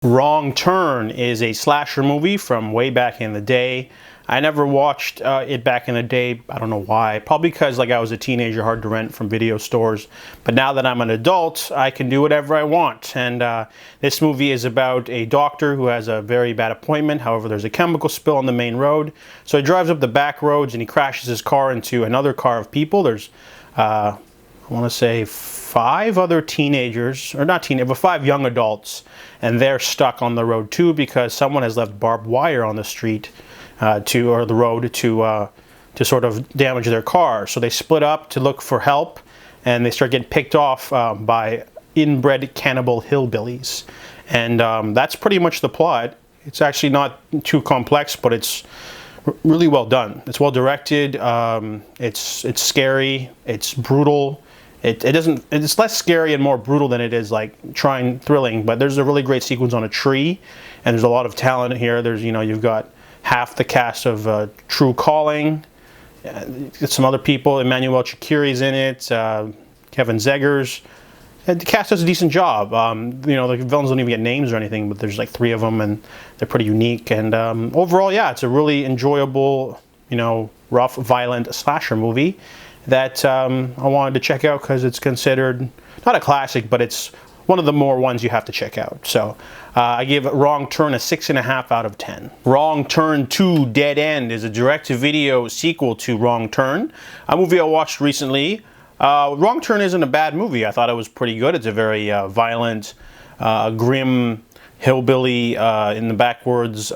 Wrong Turn is a slasher movie from way back in the day. I never watched it back in the day. I don't know why. Probably because I was a teenager, hard to rent from video stores. But now that I'm an adult, I can do whatever I want. And this movie is about a doctor who has a very bad appointment. However, there's a chemical spill on the main road. So he drives up the back roads and he crashes his car into another car of people. There's, I want to say, 5 other teenagers, or not teenagers, but 5 young adults, and they're stuck on the road too because someone has left barbed wire on the street or the road to sort of damage their car. So they split up to look for help, and they start getting picked off by inbred cannibal hillbillies, and that's pretty much the plot. It's actually not too complex, but it's really well done. It's well directed. It's scary. It's brutal. It's less scary and more brutal than it is like thrilling, but there's a really great sequence on a tree, and there's a lot of talent here. There's, you've got half the cast of True Calling, some other people. Emmanuel Chikiri's in it, Kevin Zegers. And the cast does a decent job. The villains don't even get names or anything, but there's like 3 of them, and they're pretty unique. And overall, yeah, it's a really enjoyable, rough, violent slasher movie that I wanted to check out because it's considered not a classic, but it's one of the more ones you have to check out. So I give Wrong Turn a 6.5 out of 10. Wrong Turn 2 Dead End is a direct-to-video sequel to Wrong Turn, a movie I watched recently. Wrong Turn isn't a bad movie. I thought it was pretty good. It's a very violent, grim, hillbilly in the backwoods,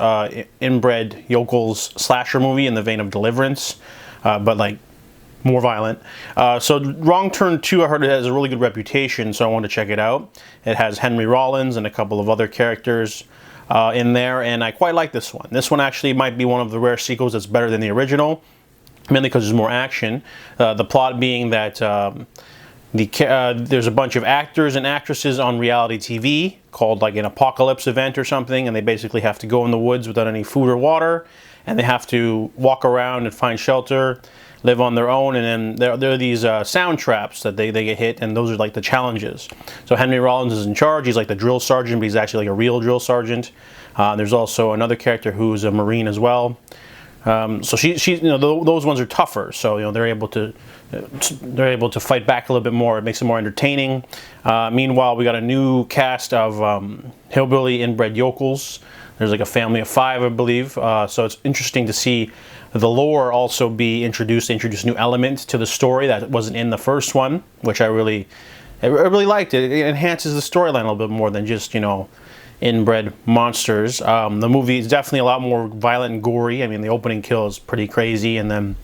inbred yokels slasher movie in the vein of Deliverance, but like more violent. So Wrong Turn 2, I heard it has a really good reputation, so I wanted to check it out. It has Henry Rollins and a couple of other characters in there, and I quite like this one. This one actually might be one of the rare sequels that's better than the original, mainly because there's more action. The plot being that there's a bunch of actors and actresses on reality TV called like an apocalypse event or something, and they basically have to go in the woods without any food or water, and they have to walk around and find shelter, live on their own, and then there are these sound traps that they get hit, and those are like the challenges. So Henry Rollins is in charge. He's like the drill sergeant, but he's actually like a real drill sergeant. There's also another character who's a Marine as well. So she those ones are tougher. So they're able to fight back a little bit more. It makes it more entertaining. Meanwhile, we got a new cast of hillbilly inbred yokels. There's like a family of 5, I believe. So it's interesting to see the lore also be introduced, introduce new elements to the story that wasn't in the first one, which I really liked. It enhances the storyline a little bit more than just, inbred monsters. The movie is definitely a lot more violent and gory. I mean, the opening kill is pretty crazy, and then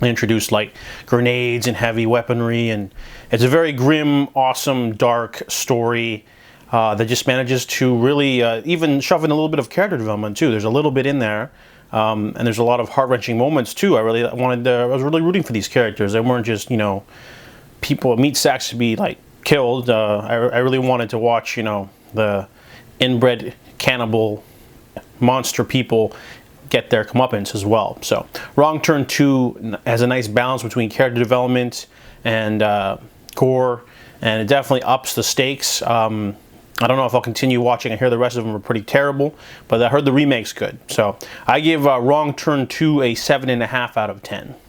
they introduced like grenades and heavy weaponry, and it's a very grim, awesome, dark story that just manages to really even shove in a little bit of character development too. There's a little bit in there. And there's a lot of heart-wrenching moments too. I was really rooting for these characters. They weren't just, people, meat sacks to be like killed. I really wanted to watch, the inbred cannibal monster people get their comeuppance as well. So Wrong Turn 2 has a nice balance between character development and gore, and it definitely ups the stakes. I don't know if I'll continue watching. I hear the rest of them are pretty terrible, but I heard the remake's good. So I give Wrong Turn 2 a 7.5 out of 10.